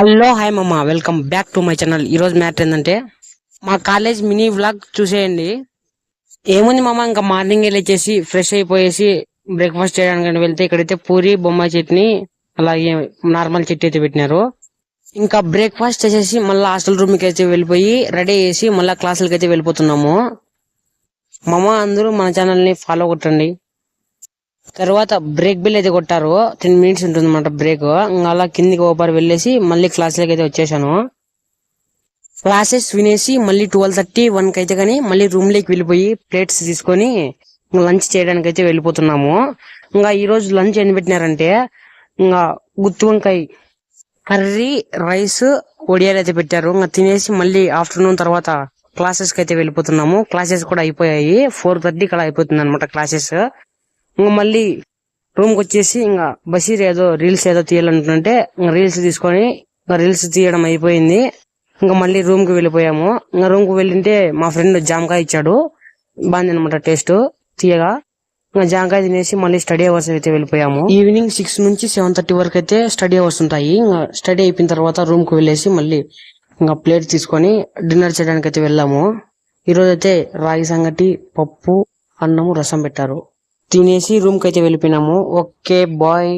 Hello hi మమ్మ, welcome back to my channel. ఈరోజు matter ఏంటంటే మా కాలేజ్ మినీ వ్లాగ్ చూసేయండి. ఏముంది మామ, ఇంకా మార్నింగ్ వెళ్ళేసి ఫ్రెష్ అయిపోయేసి బ్రేక్ఫాస్ట్ చేయడానికి వెళ్తే ఇక్కడైతే పూరి బొమ్మాయి చట్నీ అలాగే నార్మల్ చట్నీ అయితే పెట్టినారు. ఇంకా బ్రేక్ఫాస్ట్ చేసేసి మళ్ళీ హాస్టల్ రూమ్ కి అయితే వెళ్ళిపోయి రెడీ చేసి మళ్ళీ క్లాసులకి అయితే వెళ్ళిపోతున్నాము. మామ అందరూ మన ఛానల్ ని ఫాలో కొట్టండి. తర్వాత బ్రేక్ బిల్ అయితే కొట్టారు, 10 minutes ఉంటుంది అనమాట బ్రేక్. అలా కిందికి ఓపర్ వెళ్ళేసి మళ్ళీ క్లాసులకి అయితే వచ్చేసాను. క్లాసెస్ వినేసి మళ్ళీ 12:30, 1కి అయితే కానీ మళ్ళీ రూమ్ లోకి వెళ్ళిపోయి ప్లేట్స్ తీసుకొని లంచ్ చేయడానికి అయితే వెళ్ళిపోతున్నాము. ఇంకా ఈ రోజు లంచ్ ఏం పెట్టినారంటే ఇంకా గుత్తి వంకాయ కర్రీ, రైస్, ఒడియాలు అయితే పెట్టారు. ఇంకా తినేసి మళ్ళీ ఆఫ్టర్నూన్ తర్వాత క్లాసెస్ కి అయితే వెళ్ళిపోతున్నాము. క్లాసెస్ కూడా అయిపోయాయి, 4:30 అలా అయిపోతుంది అనమాట క్లాసెస్. ఇంకా మళ్ళీ రూమ్ కి వచ్చేసి ఇంకా బషీర్ ఏదో రీల్స్ ఏదో తీయాలంటుంటే ఇంకా రీల్స్ తీసుకొని ఇంకా రీల్స్ తీయడం అయిపోయింది. ఇంకా మళ్ళీ రూమ్ కి వెళ్ళిపోయాము. ఇంకా రూమ్ కి వెళ్ళింటే మా ఫ్రెండ్ జామకాయ ఇచ్చాడు, బాగుంది అనమాట టేస్ట్ తీయగా. ఇంకా జామకాయ తినేసి మళ్ళీ స్టడీ అవర్స్ అయితే వెళ్ళిపోయాము. ఈవినింగ్ 6 నుంచి 7:30 వరకు అయితే స్టడీ అవర్స్ ఉంటాయి. ఇంకా స్టడీ అయిపోయిన తర్వాత రూమ్ కి వెళ్ళేసి మళ్ళీ ఇంకా ప్లేట్ తీసుకొని డిన్నర్ చేయడానికి అయితే వెళ్ళాము. ఈ రోజు అయితే రాగి సంగటి, పప్పు, అన్నము, రసం పెట్టారు. తినేసి రూమ్ కి అయితే వెళ్ళిపోయినాము. Okay bye.